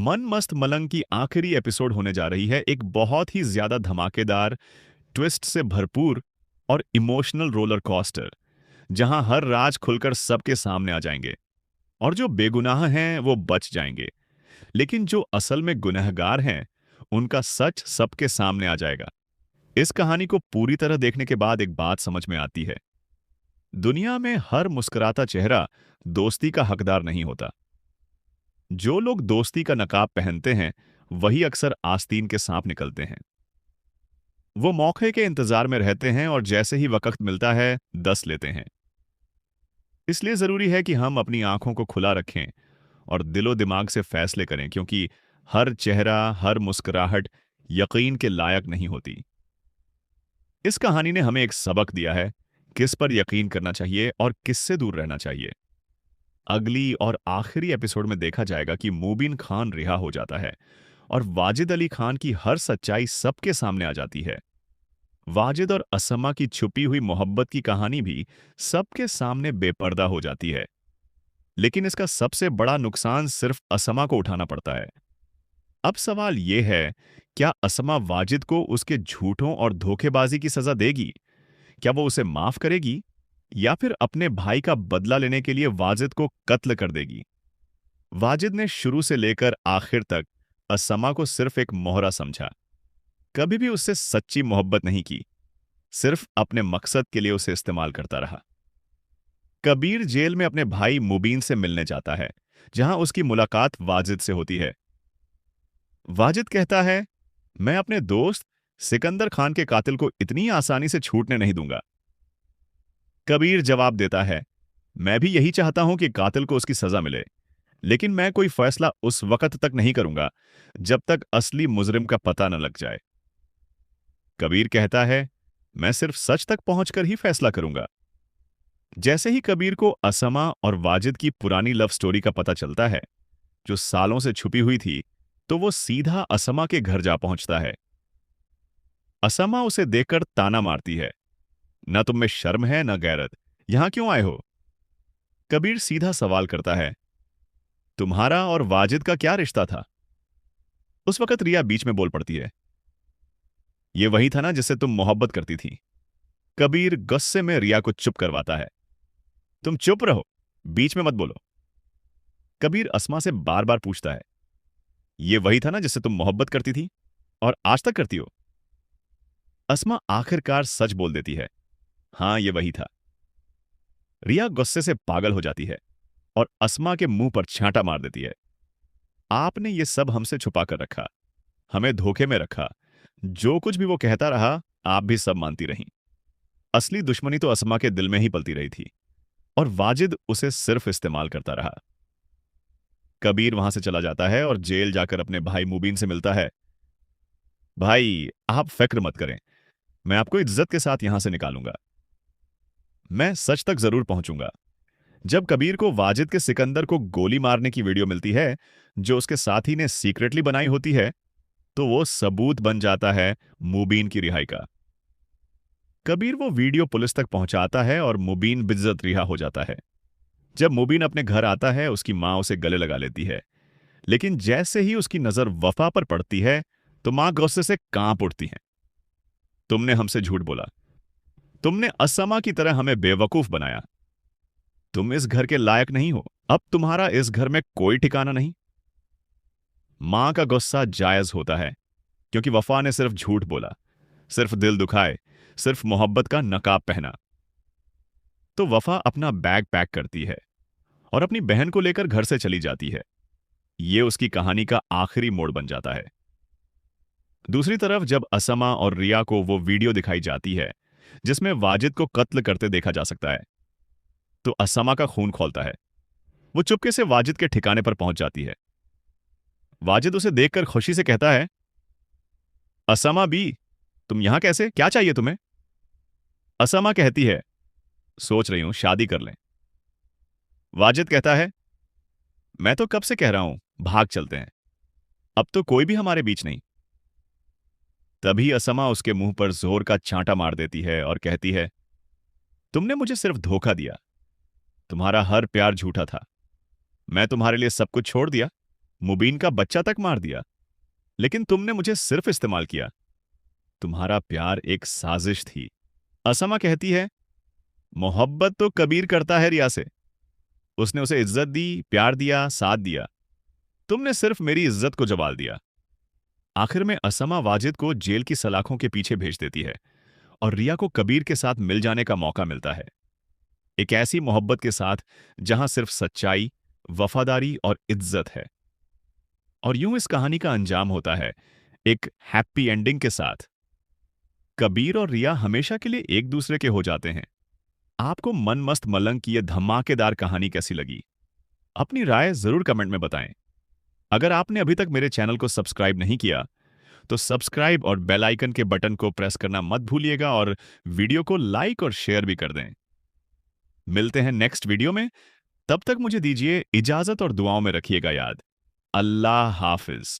मन मस्त मलंग की आखिरी एपिसोड होने जा रही है, एक बहुत ही ज्यादा धमाकेदार, ट्विस्ट से भरपूर और इमोशनल रोलर कोस्टर, जहां हर राज खुलकर सबके सामने आ जाएंगे और जो बेगुनाह हैं वो बच जाएंगे, लेकिन जो असल में गुनहगार हैं उनका सच सबके सामने आ जाएगा। इस कहानी को पूरी तरह देखने के बाद एक बात समझ में आती है। दुनिया में हर मुस्कुराता चेहरा दोस्ती का हकदार नहीं होता। जो लोग दोस्ती का नकाब पहनते हैं वही अक्सर आस्तीन के सांप निकलते हैं। वो मौके के इंतजार में रहते हैं और जैसे ही वक्त मिलता है दस लेते हैं। इसलिए जरूरी है कि हम अपनी आंखों को खुला रखें और दिलो दिमाग से फैसले करें, क्योंकि हर चेहरा, हर मुस्कुराहट यकीन के लायक नहीं होती। इस कहानी ने हमें एक सबक दिया है, किस पर यकीन करना चाहिए और किससे दूर रहना चाहिए। अगली और आखिरी एपिसोड में देखा जाएगा कि मुबीन खान रिहा हो जाता है और वाजिद अली खान की हर सच्चाई सबके सामने आ जाती है। वाजिद और असमा की छुपी हुई मोहब्बत की कहानी भी सबके सामने बेपर्दा हो जाती है, लेकिन इसका सबसे बड़ा नुकसान सिर्फ असमा को उठाना पड़ता है। अब सवाल यह है, क्या असमा वाजिद को उसके झूठों और धोखेबाजी की सजा देगी? क्या वो उसे माफ करेगी या फिर अपने भाई का बदला लेने के लिए वाजिद को कत्ल कर देगी? वाजिद ने शुरू से लेकर आखिर तक असमा को सिर्फ एक मोहरा समझा, कभी भी उससे सच्ची मोहब्बत नहीं की, सिर्फ अपने मकसद के लिए उसे इस्तेमाल करता रहा। कबीर जेल में अपने भाई मुबीन से मिलने जाता है, जहां उसकी मुलाकात वाजिद से होती है। वाजिद कहता है, मैं अपने दोस्त सिकंदर खान के कातिल को इतनी आसानी से छूटने नहीं दूंगा। कबीर जवाब देता है, मैं भी यही चाहता हूं कि कातिल को उसकी सजा मिले, लेकिन मैं कोई फैसला उस वक्त तक नहीं करूंगा जब तक असली मुजरिम का पता न लग जाए। कबीर कहता है, मैं सिर्फ सच तक पहुंचकर ही फैसला करूंगा। जैसे ही कबीर को असमा और वाजिद की पुरानी लव स्टोरी का पता चलता है, जो सालों से छुपी हुई थी, तो वो सीधा असमा के घर जा पहुंचता है। असमा उसे देखकर ताना मारती है, न तुम में शर्म है न गैरत, यहां क्यों आए हो? कबीर सीधा सवाल करता है, तुम्हारा और वाजिद का क्या रिश्ता था? उस वक्त रिया बीच में बोल पड़ती है, ये वही था ना जिससे तुम मोहब्बत करती थी। कबीर गुस्से में रिया को चुप करवाता है, तुम चुप रहो, बीच में मत बोलो। कबीर असमा से बार बार पूछता है, ये वही था ना जिससे तुम मोहब्बत करती थी और आज तक करती हो? असमा आखिरकार सच बोल देती है, हां ये वही था। रिया गुस्से से पागल हो जाती है और असमा के मुंह पर छांटा मार देती है, आपने ये सब हमसे छुपा कर रखा, हमें धोखे में रखा, जो कुछ भी वो कहता रहा आप भी सब मानती रहीं। असली दुश्मनी तो असमा के दिल में ही पलती रही थी और वाजिद उसे सिर्फ इस्तेमाल करता रहा। कबीर वहां से चला जाता है और जेल जाकर अपने भाई मुबीन से मिलता है। भाई, आप फिक्र मत करें, मैं आपको इज्जत के साथ यहां से निकालूंगा। मैं सच तक जरूर पहुंचूंगा। जब कबीर को वाजिद के सिकंदर को गोली मारने की वीडियो मिलती है, जो उसके साथी ने सीक्रेटली बनाई होती है, तो वो सबूत बन जाता है मुबीन की रिहाई का। कबीर वो वीडियो पुलिस तक पहुंचाता है और मुबीन बिज्जत रिहा हो जाता है। जब मुबीन अपने घर आता है, उसकी मां उसे गले लगा लेती है, लेकिन जैसे ही उसकी नजर वफा पर पड़ती है, तो मां गुस्से से कांप उठती है। तुमने हमसे झूठ बोला, तुमने असमा की तरह हमें बेवकूफ बनाया, तुम इस घर के लायक नहीं हो, अब तुम्हारा इस घर में कोई ठिकाना नहीं। मां का गुस्सा जायज होता है, क्योंकि वफा ने सिर्फ झूठ बोला, सिर्फ दिल दुखाए, सिर्फ मोहब्बत का नकाब पहना। तो वफा अपना बैग पैक करती है और अपनी बहन को लेकर घर से चली जाती है। यह उसकी कहानी का आखिरी मोड़ बन जाता है। दूसरी तरफ जब असमा और रिया को वो वीडियो दिखाई जाती है जिसमें वाजिद को कत्ल करते देखा जा सकता है, तो असमा का खून खौलता है। वो चुपके से वाजिद के ठिकाने पर पहुंच जाती है। वाजिद उसे देखकर खुशी से कहता है, असमा बी, तुम यहां कैसे, क्या चाहिए तुम्हें? असमा कहती है, सोच रही हूं शादी कर लें। वाजिद कहता है, मैं तो कब से कह रहा हूं भाग चलते हैं, अब तो कोई भी हमारे बीच नहीं। तभी असमा उसके मुंह पर जोर का छांटा मार देती है और कहती है, तुमने मुझे सिर्फ धोखा दिया, तुम्हारा हर प्यार झूठा था, मैं तुम्हारे लिए सब कुछ छोड़ दिया, मुबीन का बच्चा तक मार दिया, लेकिन तुमने मुझे सिर्फ इस्तेमाल किया। तुम्हारा प्यार एक साजिश थी। असमा कहती है, मोहब्बत तो कबीर करता है रिया से। उसने उसे इज्जत दी, प्यार दिया, साथ दिया। तुमने सिर्फ मेरी इज्जत को जवाल दिया। आखिर में असमा वाजिद को जेल की सलाखों के पीछे भेज देती है और रिया को कबीर के साथ मिल जाने का मौका मिलता है। एक ऐसी मोहब्बत के साथ जहां सिर्फ सच्चाई, वफादारी और इज्जत है। और यूं इस कहानी का अंजाम होता है, एक हैप्पी एंडिंग के साथ। कबीर और रिया हमेशा के लिए एक दूसरे के हो जाते हैं। आपको मन मस्त मलंग की यह धमाकेदार कहानी कैसी लगी? अपनी राय जरूर कमेंट में बताएं। अगर आपने अभी तक मेरे चैनल को सब्सक्राइब नहीं किया, तो सब्सक्राइब और बेल आइकन के बटन को प्रेस करना मत भूलिएगा और वीडियो को लाइक और शेयर भी कर दें। मिलते हैं नेक्स्ट वीडियो में। तब तक मुझे दीजिए इजाजत और दुआओं में रखिएगा याद। अल्लाह हाफिज।